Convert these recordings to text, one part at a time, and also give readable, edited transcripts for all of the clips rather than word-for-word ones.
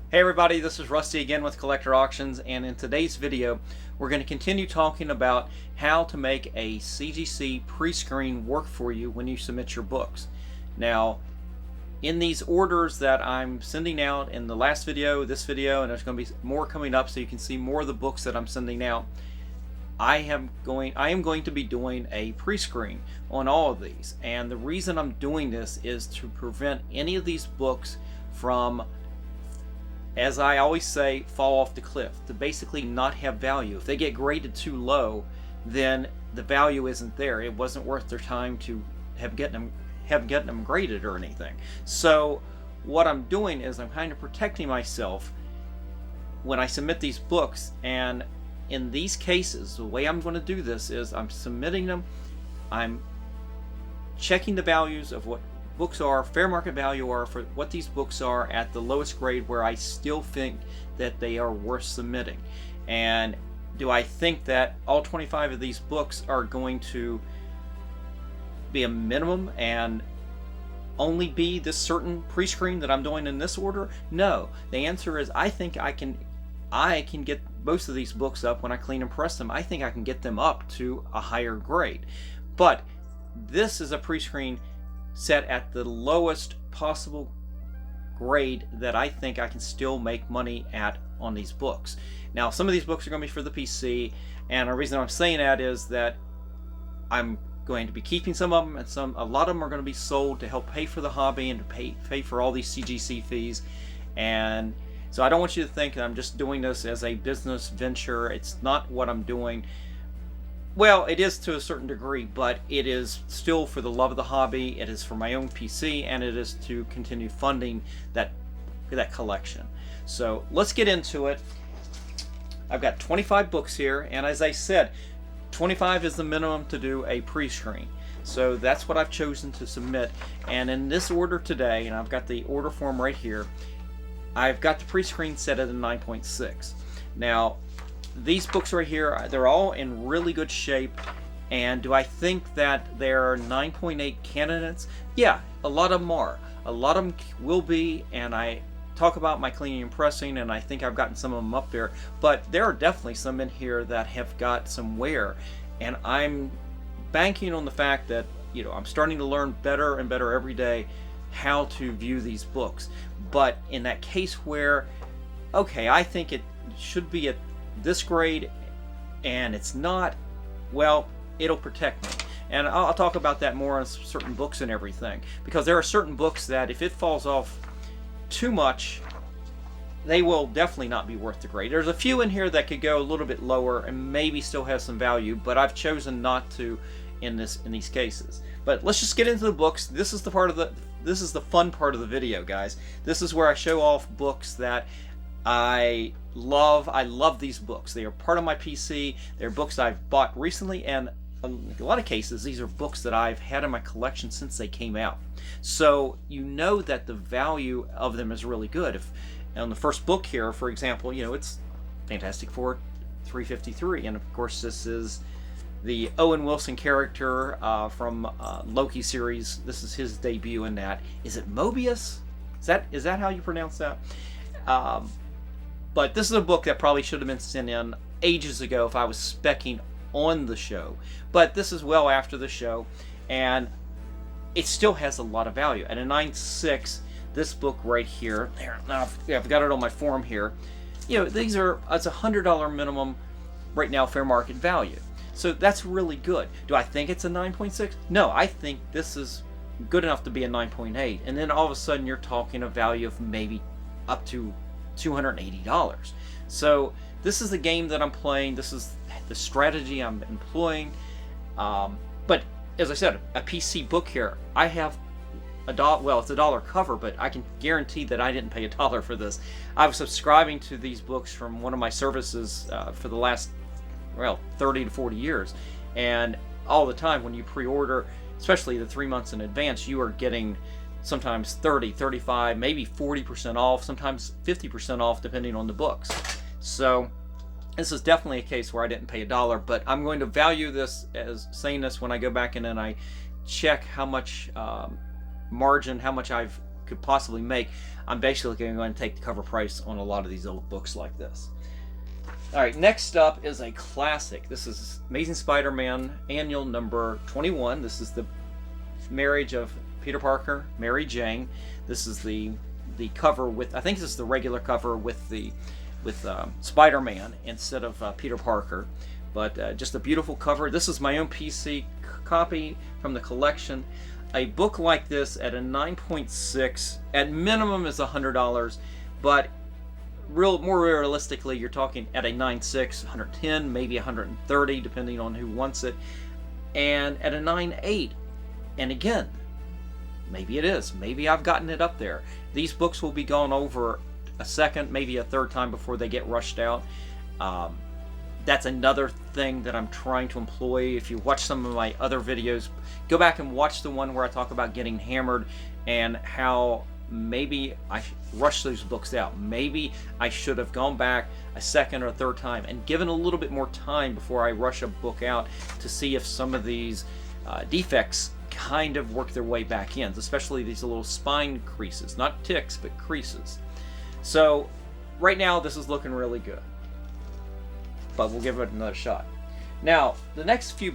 Hey everybody, this is Rusty again with Collector Auctions, and in today's video we're going to continue talking about how to make a CGC pre-screen work for you when you submit your books. Now, in these orders that I'm sending out in the last video, this video, and there's going to be more coming up so you can see more of the books that I'm sending out, I am going to be doing a pre-screen on all of these. And the reason I'm doing this is to prevent any of these books from, as I always say, fall off the cliff, to basically not have value. If they get graded too low, then the value isn't there. It wasn't worth their time to have getting them graded or anything. So what I'm doing is I'm kind of protecting myself when I submit these books. And in these cases, the way I'm going to do this is I'm submitting them, I'm checking the values of what books are, fair market value are for what these books are at the lowest grade where I still think that they are worth submitting. And do I think that all 25 of these books are going to be a minimum and only be this certain pre-screen that I'm doing in this order? No. The answer is I think I can get most of these books up when I clean and press them. I think I can get them up to a higher grade. But this is a pre-screen set at the lowest possible grade that I think I can still make money at on these books. Now, some of these books are going to be for the PC, and the reason I'm saying that is that I'm going to be keeping some of them, and a lot of them are going to be sold to help pay for the hobby and to pay for all these CGC fees. And so I don't want you to think that I'm just doing this as a business venture. It's not what I'm doing. Well, it is to a certain degree, but it is still for the love of the hobby. It is for my own PC, and it is to continue funding that collection. So let's get into it. I've got 25 books here, and as I said, 25 is the minimum to do a pre-screen. So that's what I've chosen to submit. And in this order today, and I've got the order form right here, I've got the pre-screen set at a 9.6. Now, these books right here, they're all in really good shape. And do I think that they're 9.8 candidates? Yeah, a lot of them are. A lot of them will be, and I talk about my cleaning and pressing, and I think I've gotten some of them up there. But there are definitely some in here that have got some wear. And I'm banking on the fact that, you know, I'm starting to learn better and better every day how to view these books. But in that case where, okay, I think it should be at this grade and it's not, well, it'll protect me. And I'll talk about that more on certain books and everything, because there are certain books that if it falls off too much, they will definitely not be worth the grade. There's a few in here that could go a little bit lower and maybe still have some value, but I've chosen not to in these cases. But let's just get into the books. This is the fun part of the video, guys. This is where I show off books that I love. I love these books. They are part of my PC. They're books I've bought recently, and in a lot of cases, these are books that I've had in my collection since they came out. So you know that the value of them is really good. If on the first book here, for example, you know, it's Fantastic Four 353, and of course this is the Owen Wilson character from Loki series. This is his debut in that. Is it Mobius? Is that how you pronounce that? But this is a book that probably should have been sent in ages ago if I was speccing on the show. But this is well after the show, and it still has a lot of value. At a 9.6, this book right here, there, now I've got it on my form here. You know, it's a $100 minimum right now fair market value. So that's really good. Do I think it's a 9.6? No, I think this is good enough to be a 9.8. And then all of a sudden you're talking a value of maybe up to $280. So this is the game that I'm playing. This is the strategy I'm employing. But as I said, a PC book here, I have well, it's $1 cover, but I can guarantee that I didn't pay $1 for this. I was subscribing to these books from one of my services for the last, well, 30 to 40 years. And all the time when you pre-order, especially the 3 months in advance, you are getting sometimes 30, 35, maybe 40% off, sometimes 50% off depending on the books. So this is definitely a case where I didn't pay $1, but I'm going to value this as saying this when I go back in and I check how much margin, how much I've could possibly make, I'm basically going to take the cover price on a lot of these old books like this. Alright, next up is a classic. This is Amazing Spider-Man Annual Number 21. This is the marriage of Peter Parker, Mary Jane. This is the cover with, I think this is the regular cover with Spider-Man instead of Peter Parker. But just a beautiful cover. This is my own PC copy from the collection. A book like this at a 9.6 at minimum is $100, but more realistically, you're talking at a 9.6, 110, maybe 130, depending on who wants it, and at a 9.8, and again, maybe it is. Maybe I've gotten it up there. These books will be gone over a second, maybe a third time before they get rushed out. That's another thing that I'm trying to employ. If you watch some of my other videos, go back and watch the one where I talk about getting hammered and how maybe I rushed those books out. Maybe I should have gone back a second or a third time and given a little bit more time before I rush a book out to see if some of these defects kind of work their way back in, especially these little spine creases, not ticks, but creases. So right now this is looking really good, but we'll give it another shot. Now the next few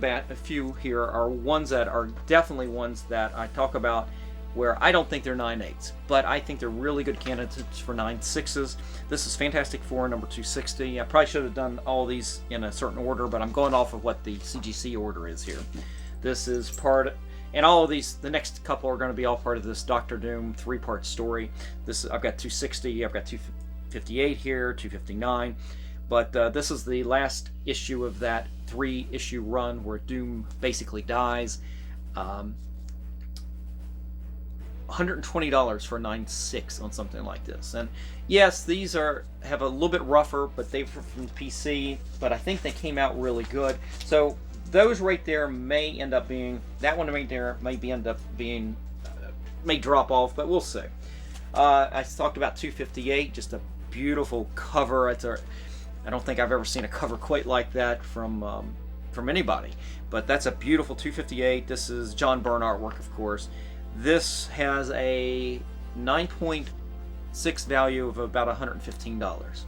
here are ones that are definitely ones that I talk about where I don't think they're 9.8s, but I think they're really good candidates for 9.6s. This is Fantastic Four number 260. I probably should have done all these in a certain order, but I'm going off of what the CGC order is here. This is part, and all of these, the next couple are going to be all part of this Doctor Doom 3-part story. I've got 260, I've got 258 here, 259, but this is the last issue of that 3-issue run where Doom basically dies. $120 for a 9.6 on something like this. And yes, these have a little bit rougher, but they were from PC, but I think they came out really good. So those right there may end up being, that one right there may drop off, but we'll see. I talked about 258, just a beautiful cover. I don't think I've ever seen a cover quite like that from anybody, but that's a beautiful 258. This is John Byrne artwork, of course. This has a 9.6 value of about $115.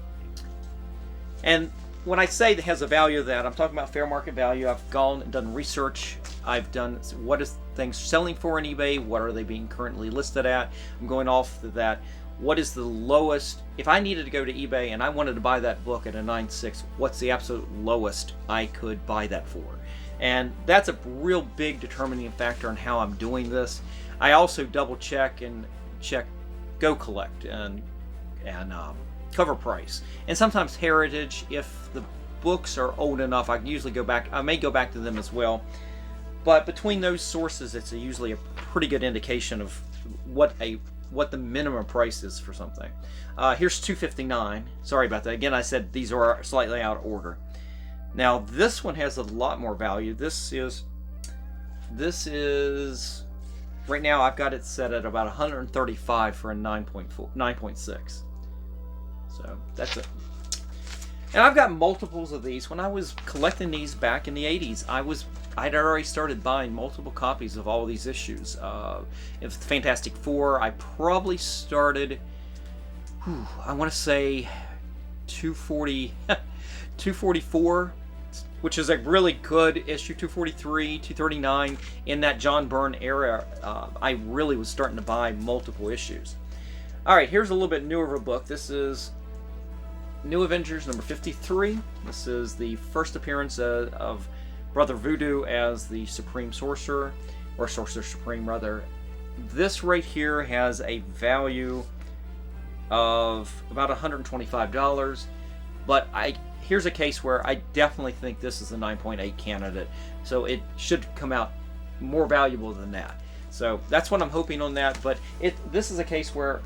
And when I say it has a value of that, I'm talking about fair market value. I've gone and done research. I've done what is things selling for on eBay, what are they being currently listed at. I'm going off of that. What is the lowest, if I needed to go to eBay and I wanted to buy that book at a 9.6, what's the absolute lowest I could buy that for? And that's a real big determining factor in how I'm doing this. I also double check and check Go Collect and cover price, and sometimes Heritage. If the books are old enough, I can usually go back. I may go back to them as well. But between those sources, it's usually a pretty good indication of what the minimum price is for something. Here's $259. Sorry about that. Again, I said these are slightly out of order. Now this one has a lot more value. This is right now I've got it set at about 135 for a 9.6. So that's it. And I've got multiples of these. When I was collecting these back in the 80s, I'd already started buying multiple copies of all these issues. If Fantastic Four, I probably started, I want to say 244, which is a really good issue, 243, 239. In that John Byrne era, I really was starting to buy multiple issues. All right, here's a little bit newer of a book. This is New Avengers number 53. This is the first appearance of Brother Voodoo as the Supreme Sorcerer, or Sorcerer Supreme rather. This right here has a value of about $125, but here's a case where I definitely think this is a 9.8 candidate, so it should come out more valuable than that. So that's what I'm hoping on that, but this is a case where,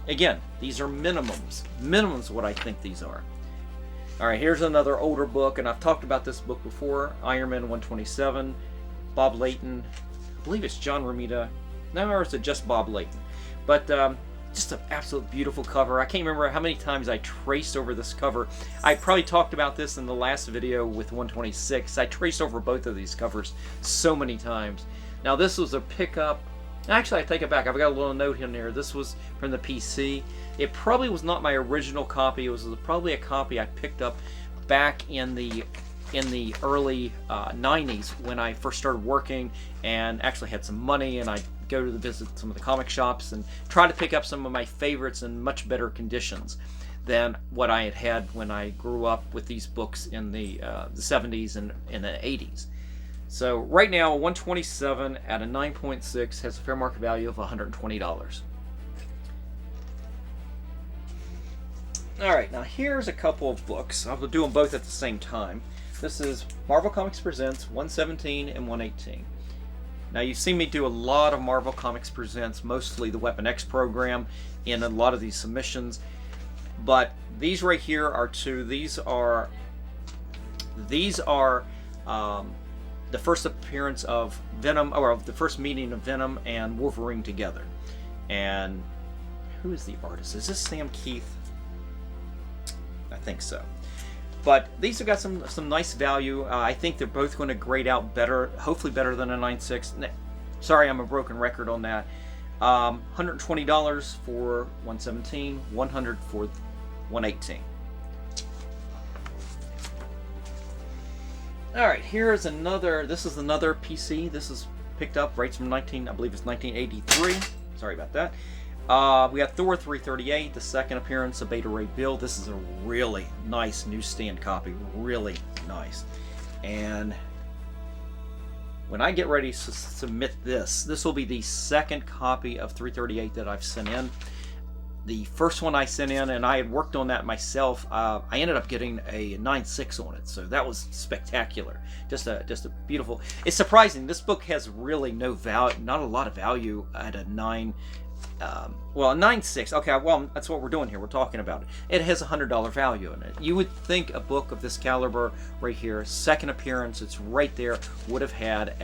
again, these are minimums. Minimums what I think these are. Alright, here's another older book, and I've talked about this book before. Iron Man 127, Bob Layton. I believe it's John Romita. No, or is it just Bob Layton? But just an absolute beautiful cover. I can't remember how many times I traced over this cover. I probably talked about this in the last video with 126. I traced over both of these covers so many times. Now this was a pickup Actually, I take it back. I've got a little note in there. This was from the PC. It probably was not my original copy. It was probably a copy I picked up back in the early 90s when I first started working and actually had some money, and I'd go to visit some of the comic shops and try to pick up some of my favorites in much better conditions than what I had had when I grew up with these books in the 70s and in the 80s. So right now, 127 at a 9.6 has a fair market value of $120. Alright, now here's a couple of books. I'll do them both at the same time. This is Marvel Comics Presents 117 and 118. Now you've seen me do a lot of Marvel Comics Presents, mostly the Weapon X program, in a lot of these submissions. But these right here are two. These are the first appearance of Venom, or of the first meeting of Venom and Wolverine together. And who is the artist? Is this Sam Keith? I think so. But these have got some nice value. I think they're both going to grade out better, hopefully better than a 9.6. Sorry, I'm a broken record on that. $120 for 117, $100 for 118. All right, here's another. This is another PC. This is picked up right from I believe it's 1983. Sorry about that. We got Thor 338, the second appearance of Beta Ray Bill. This is a really nice newsstand copy, really nice. And when I get ready to submit this will be the second copy of 338 that I've sent in. The first one I sent in, and I had worked on that myself, I ended up getting a 9.6 on it, so that was spectacular. Just a beautiful. It's surprising. This book has really no value, not a lot of value at a 9. Well, a 9.6. Okay, well, that's what we're doing here. We're talking about it. It has a $100 value in it. You would think a book of this caliber right here, second appearance, it's right there, would have had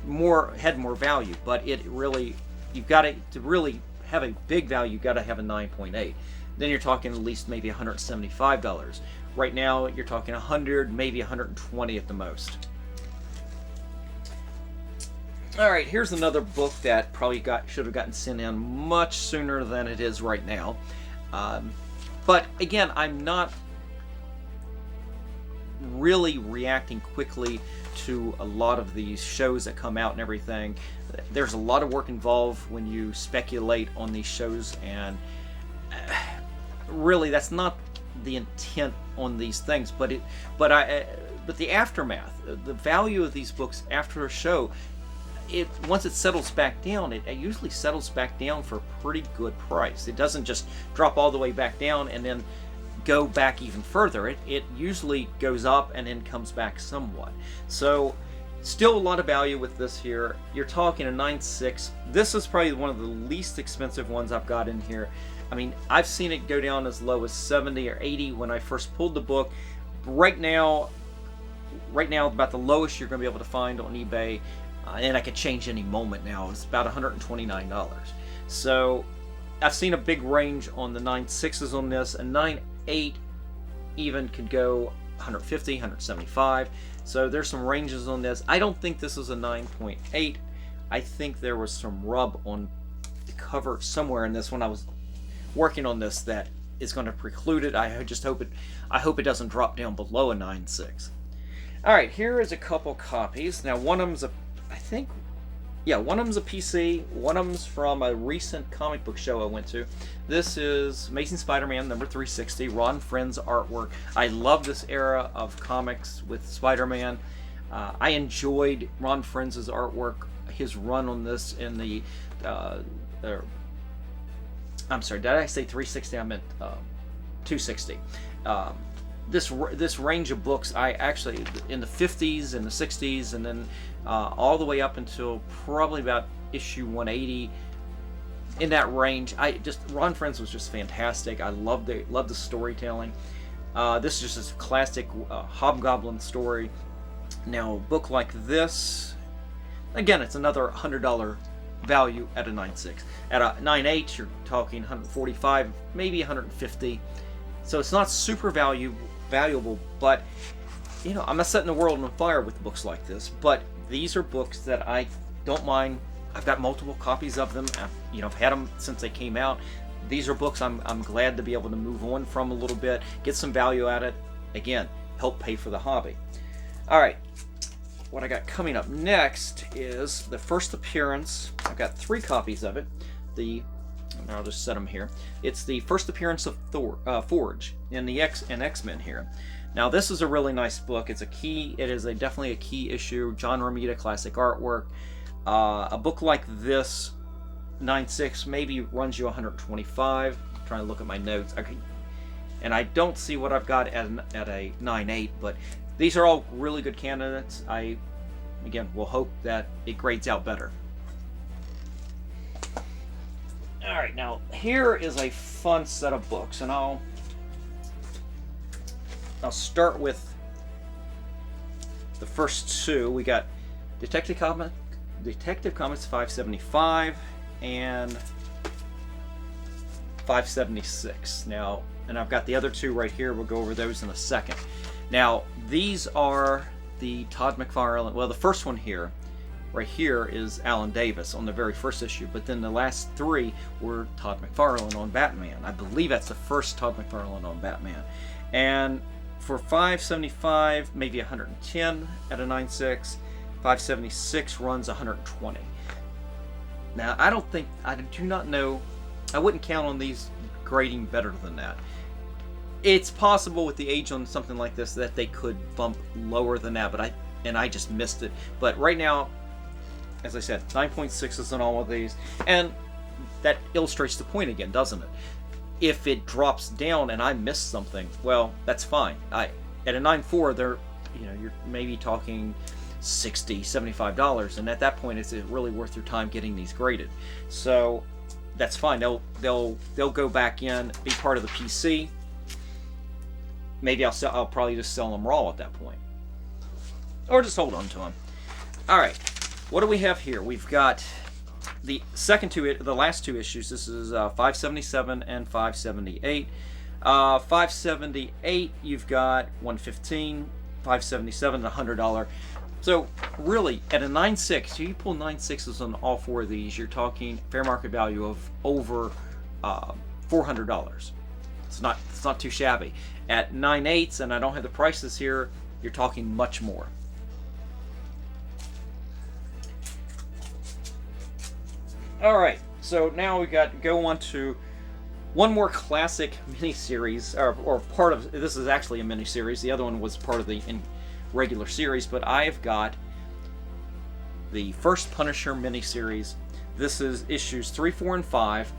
more value. But it really, you've got to really have a big value. You've got to have a 9.8. Then you're talking at least maybe $175. Right now, you're talking 100, maybe 120 at the most. All right, here's another book that probably should have gotten sent in much sooner than it is right now. But again, I'm not really reacting quickly to a lot of these shows that come out and everything. There's a lot of work involved when you speculate on these shows, and really that's not the intent on these things. But the aftermath, the value of these books after a show, once it settles back down, it usually settles back down for a pretty good price. It doesn't just drop all the way back down and then go back even further. It usually goes up and then comes back somewhat. So still a lot of value with this here. You're talking a 9.6. This is probably one of the least expensive ones I've got in here. I mean, I've seen it go down as low as 70 or 80 when I first pulled the book. Right now about the lowest you're going to be able to find on eBay, and I could change any moment now, it's about $129. So I've seen a big range on the 9.6s on this, and 9.8 even could go 150, 175. So there's some ranges on this. I don't think this is a 9.8. I think there was some rub on the cover somewhere in this when I was working on this that is going to preclude it. I hope it doesn't drop down below a 9.6. All right, here is a couple copies. Now one of them's a PC, one of them's from a recent comic book show I went to. This is Amazing Spider-Man number 360, Ron Friend's artwork. I love this era of comics with Spider-Man. I enjoyed Ron Friend's artwork, his run on this in the, I'm sorry, did I say 360? I meant 260. This range of books, I actually, in the 50s and the 60s, and then all the way up until probably about issue 180, in that range, Ron Friends was just fantastic. I loved the storytelling. This is just a classic Hobgoblin story. Now, a book like this, again, it's another $100 value at a 9.6. At a 9.8, you're talking 145, maybe 150. So it's not super valuable, but I'm not setting the world on fire with books like this. But these are books that I don't mind I've got multiple copies of them. I've had them since they came out. These are books I'm glad to be able to move on from a little bit, get some value at it. Again, help pay for the hobby. All right, what I got coming up next is the first appearance. I've got 3 copies of it. I'll just set them here. It's the first appearance of Thor, Forge in the X-Men here. Now this is a really nice book. It is definitely a key issue. John Romita classic artwork. A book like this, 9.6, maybe runs you 125. I'm trying to look at my notes. Okay. And I don't see what I've got at a 9.8, but these are all really good candidates. I, again, will hope that it grades out better. Alright, now here is a fun set of books, and I'll start with the first 2. We got Detective Comics 575 and 576. Now, and I've got the other 2 right here. We'll go over those in a second. Now, these are the Todd McFarlane. Well, the first one here, right here, is Alan Davis on the very first issue, but then the last 3 were Todd McFarlane on Batman. I believe that's the first Todd McFarlane on Batman. And for 575, maybe 110 at a 9.6. 576 runs 120. Now, I do not know, I wouldn't count on these grading better than that. It's possible with the age on something like this that they could bump lower than that, but I just missed it. But right now, as I said, 9.6s on all of these, and that illustrates the point again, doesn't it? If it drops down and I miss something, well, that's fine. At a 9.4, you're maybe talking $60, $75, and at that point, it's really worth your time getting these graded. So that's fine. They'll go back in, be part of the PC. Maybe I'll probably just sell them raw at that point, or just hold on to them. All right, what do we have here? We've got the last 2 issues. This is 577 and 578. 578, you've got 115. 577, $100. So really, at a 9.6, you pull 9.6s on all 4 of these, you're talking fair market value of over $400. It's not too shabby. At 9.8s, and I don't have the prices here, you're talking much more. All right, so now we go on to one more classic miniseries, or part of this is actually a miniseries. The other one was part of the regular series, but I've got the first Punisher miniseries. This is issues 3, 4, and 5,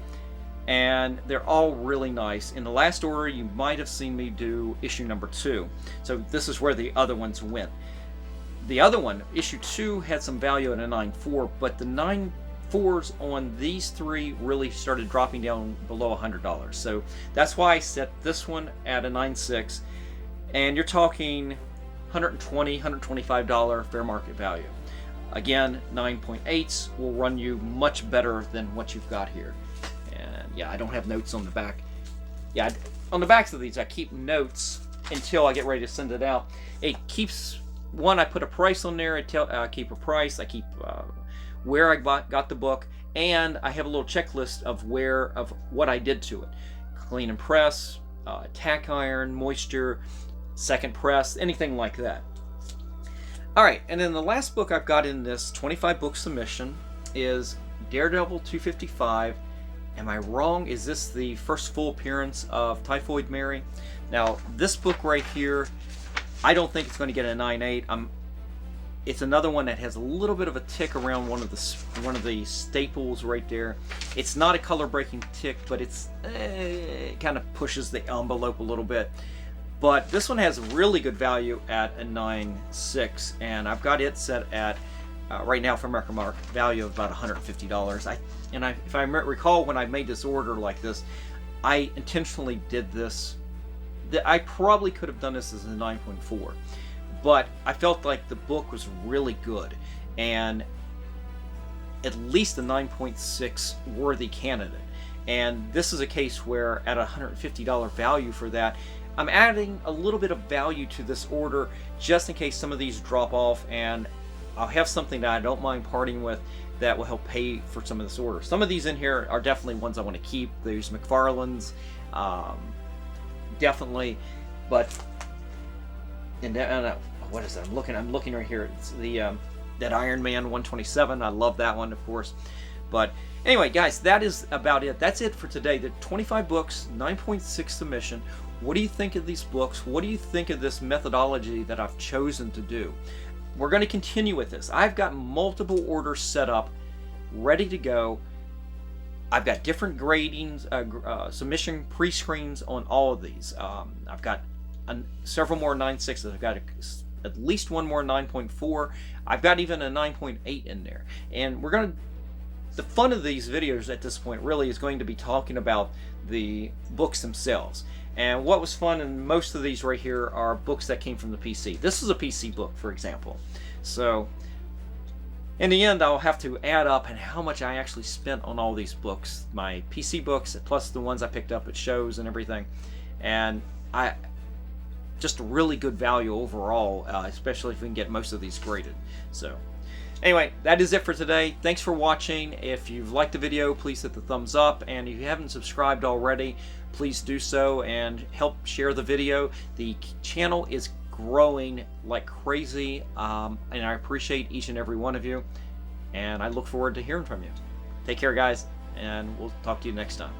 and they're all really nice. In the last order, you might have seen me do issue number 2. So this is where the other ones went. The other one, issue 2, had some value at a 9.4, but the 9.4s on these 3 really started dropping down below $100. So that's why I set this one at a 9.6, and you're talking $120, $125 fair market value. Again, 9.8s will run you much better than what you've got here. And yeah, I don't have notes on the back. Yeah, on the backs of these, I keep notes until I get ready to send it out. It keeps, I put a price on there. I keep a price. I keep where I got the book, and I have a little checklist of what I did to it. Clean and press, tack iron, moisture, second press, anything like that. Alright, and then the last book I've got in this 25 book submission is Daredevil 255. Am I wrong? Is this the first full appearance of Typhoid Mary? Now, this book right here, I don't think it's going to get a 9.8. It's another one that has a little bit of a tick around one of the staples right there. It's not a color breaking tick, but it kind of pushes the envelope a little bit. But this one has really good value at a 9.6, and I've got it set at right now for American market value of about $150. If I recall, when I made this order like this, I intentionally did this. I probably could have done this as a 9.4, but I felt like the book was really good and at least a 9.6 worthy candidate. And this is a case where at a $150 value for that, I'm adding a little bit of value to this order just in case some of these drop off, and I'll have something that I don't mind parting with that will help pay for some of this order. Some of these in here are definitely ones I want to keep. There's McFarlane's, definitely, but what is that? I'm looking right here. It's the that Iron Man 127. I love that one, of course. But anyway, guys, that is about it. That's it for today. The 25 books, 9.6 submission. What do you think of these books? What do you think of this methodology that I've chosen to do? We're going to continue with this. I've got multiple orders set up, ready to go. I've got different gradings, submission pre-screens on all of these. I've got several more 9.6s. I've got at least one more 9.4. I've got even a 9.8 in there. And we're going to, the fun of these videos at this point really is going to be talking about the books themselves. And what was fun in most of these right here are books that came from the PC. This is a PC book, for example. So in the end, I'll have to add up and how much I actually spent on all these books, my PC books, plus the ones I picked up at shows and everything. And just a really good value overall, especially if we can get most of these graded. So anyway, that is it for today. Thanks for watching. If you've liked the video, please hit the thumbs up. And if you haven't subscribed already, please do so and help share the video. The channel is growing like crazy, and I appreciate each and every one of you. And I look forward to hearing from you. Take care, guys, and we'll talk to you next time.